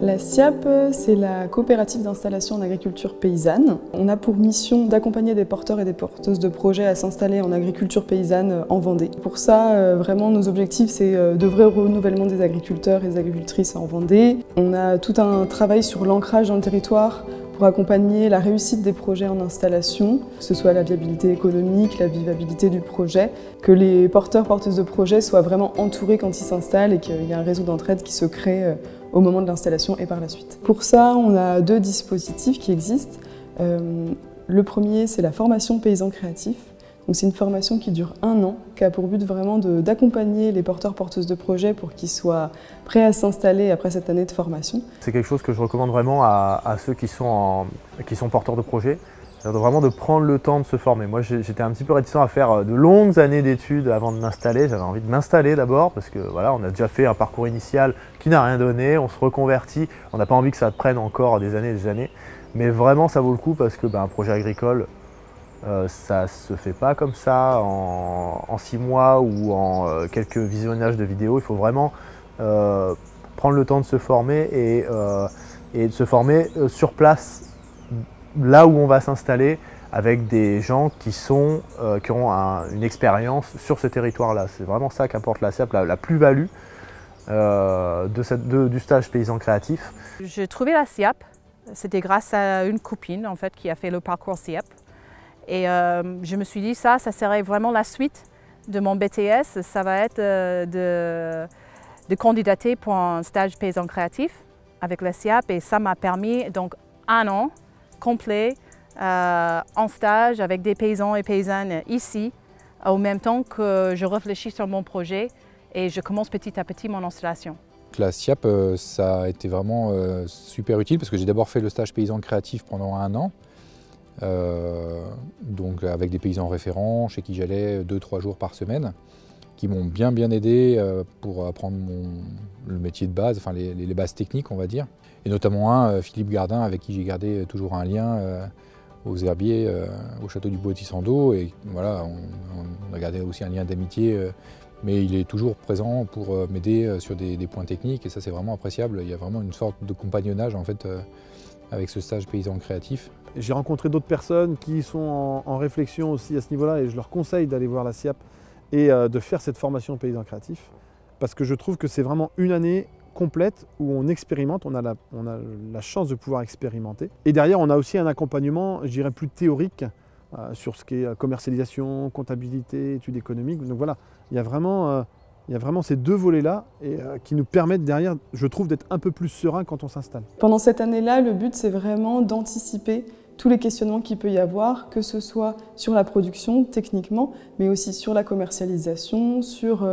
La SIAP, c'est la coopérative d'installation en agriculture paysanne. On a pour mission d'accompagner des porteurs et des porteuses de projets à s'installer en agriculture paysanne en Vendée. Pour ça, vraiment, nos objectifs, c'est d'œuvrer au renouvellement des agriculteurs et des agricultrices en Vendée. On a tout un travail sur l'ancrage dans le territoire pour accompagner la réussite des projets en installation, que ce soit la viabilité économique, la vivabilité du projet, que les porteurs-porteuses de projets soient vraiment entourés quand ils s'installent et qu'il y ait un réseau d'entraide qui se crée au moment de l'installation et par la suite. Pour ça, on a deux dispositifs qui existent. Le premier, c'est la formation paysan créatif. C'est une formation qui dure 1 an, qui a pour but vraiment d'accompagner les porteurs-porteuses de projets pour qu'ils soient prêts à s'installer après cette année de formation. C'est quelque chose que je recommande vraiment à ceux qui sont porteurs de projets, vraiment de prendre le temps de se former. Moi, j'étais un petit peu réticent à faire de longues années d'études avant de m'installer. J'avais envie de m'installer d'abord parce que voilà, on a déjà fait un parcours initial qui n'a rien donné, on se reconvertit, on n'a pas envie que ça prenne encore des années et des années. Mais vraiment, ça vaut le coup parce que un projet agricole, ça ne se fait pas comme ça en 6 mois ou en quelques visionnages de vidéos. Il faut vraiment prendre le temps de se former et de se former sur place, là où on va s'installer, avec des gens qui ont une expérience sur ce territoire-là. C'est vraiment ça qu'apporte la SIAP, la plus-value du stage paysan créatif. J'ai trouvé la SIAP, c'était grâce à une copine en fait, qui a fait le parcours SIAP. Et je me suis dit ça serait vraiment la suite de mon BTS. Ça va être de candidater pour un stage paysan créatif avec la SIAP. Et ça m'a permis donc 1 an complet en stage avec des paysans et paysannes ici, au même temps que je réfléchis sur mon projet et je commence petit à petit mon installation. La SIAP, ça a été vraiment super utile parce que j'ai d'abord fait le stage paysan créatif pendant 1 an. Donc avec des paysans référents chez qui j'allais 2-3 jours par semaine, qui m'ont bien aidé pour apprendre le métier de base, enfin les bases techniques on va dire. Et notamment Philippe Gardin avec qui j'ai gardé toujours un lien aux herbiers au château du Bois-Tissando. Et voilà, on a gardé aussi un lien d'amitié, mais il est toujours présent pour m'aider sur des points techniques et ça c'est vraiment appréciable. Il y a vraiment une sorte de compagnonnage en fait avec ce stage paysan créatif. J'ai rencontré d'autres personnes qui sont en réflexion aussi à ce niveau-là et je leur conseille d'aller voir la SIAP et de faire cette formation paysan créatif parce que je trouve que c'est vraiment une année complète où on expérimente, on a la chance de pouvoir expérimenter. Et derrière, on a aussi un accompagnement, je dirais, plus théorique sur ce qui est commercialisation, comptabilité, études économiques. Donc voilà, il y a vraiment ces deux volets-là qui nous permettent derrière, je trouve, d'être un peu plus serein quand on s'installe. Pendant cette année-là, le but, c'est vraiment d'anticiper tous les questionnements qu'il peut y avoir, que ce soit sur la production, techniquement, mais aussi sur la commercialisation, sur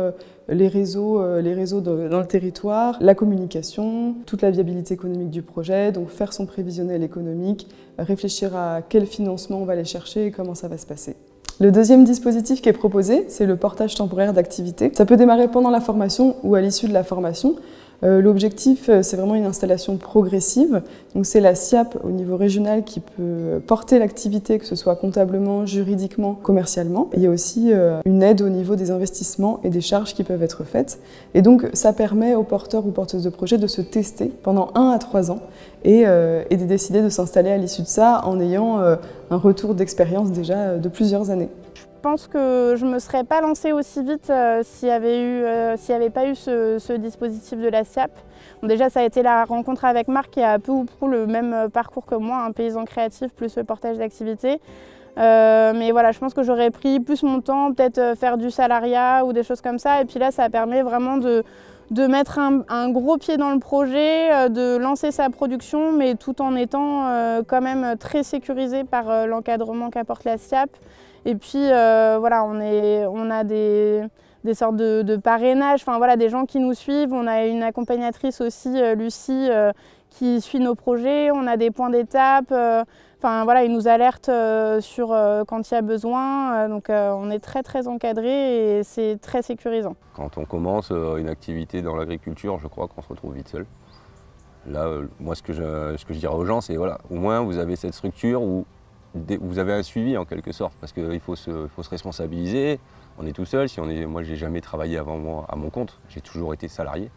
les réseaux dans le territoire, la communication, toute la viabilité économique du projet, donc faire son prévisionnel économique, réfléchir à quel financement on va aller chercher et comment ça va se passer. Le deuxième dispositif qui est proposé, c'est le portage temporaire d'activité. Ça peut démarrer pendant la formation ou à l'issue de la formation. L'objectif, c'est vraiment une installation progressive. Donc c'est la SIAP au niveau régional qui peut porter l'activité, que ce soit comptablement, juridiquement, commercialement. Il y a aussi une aide au niveau des investissements et des charges qui peuvent être faites. Et donc ça permet aux porteurs ou porteuses de projets de se tester pendant 1 à 3 ans et de décider de s'installer à l'issue de ça en ayant un retour d'expérience déjà de plusieurs années. Je pense que je ne me serais pas lancée aussi vite s'il n'y avait pas eu ce dispositif de la SIAP. Bon, déjà, ça a été la rencontre avec Marc qui a peu ou prou le même parcours que moi, un paysan créatif plus le portage d'activité. Mais voilà, je pense que j'aurais pris plus mon temps, peut-être faire du salariat ou des choses comme ça. Et puis là, ça permet vraiment de mettre un gros pied dans le projet, de lancer sa production, mais tout en étant quand même très sécurisé par l'encadrement qu'apporte la SIAP. Et puis voilà, on a des sortes de parrainage, enfin voilà, des gens qui nous suivent. On a une accompagnatrice aussi, Lucie, qui suit nos projets. On a des points d'étape. Enfin voilà, ils nous alertent sur quand il y a besoin. Donc on est très encadré et c'est très sécurisant. Quand on commence une activité dans l'agriculture, je crois qu'on se retrouve vite seul. Là, moi, ce que je dirais aux gens, c'est voilà, au moins vous avez cette structure où vous avez un suivi en quelque sorte, parce qu'il faut se responsabiliser. On est tout seul. Moi, j'ai jamais travaillé avant moi à mon compte. J'ai toujours été salarié.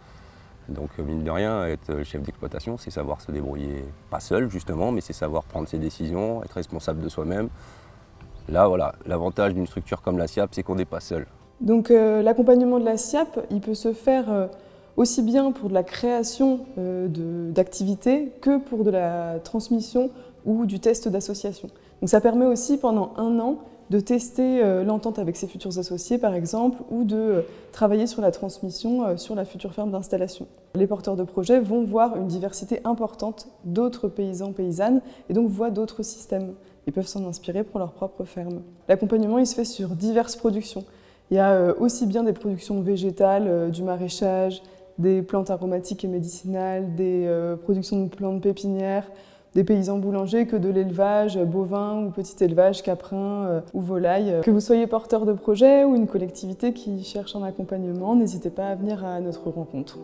Donc mine de rien, être chef d'exploitation, c'est savoir se débrouiller, pas seul justement, mais c'est savoir prendre ses décisions, être responsable de soi-même. Là voilà, l'avantage d'une structure comme la SIAP, c'est qu'on n'est pas seul. Donc l'accompagnement de la SIAP, il peut se faire aussi bien pour de la création d'activités que pour de la transmission ou du test d'association. Donc ça permet aussi pendant 1 an de tester l'entente avec ses futurs associés par exemple, ou de travailler sur la transmission sur la future ferme d'installation. Les porteurs de projets vont voir une diversité importante d'autres paysans, paysannes, et donc voient d'autres systèmes. Ils peuvent s'en inspirer pour leur propre ferme. L'accompagnement il se fait sur diverses productions. Il y a aussi bien des productions végétales, du maraîchage, des plantes aromatiques et médicinales, des productions de plantes pépinières, des paysans boulangers que de l'élevage bovin ou petit élevage caprin ou volaille. Que vous soyez porteur de projet ou une collectivité qui cherche un accompagnement, n'hésitez pas à venir à notre rencontre.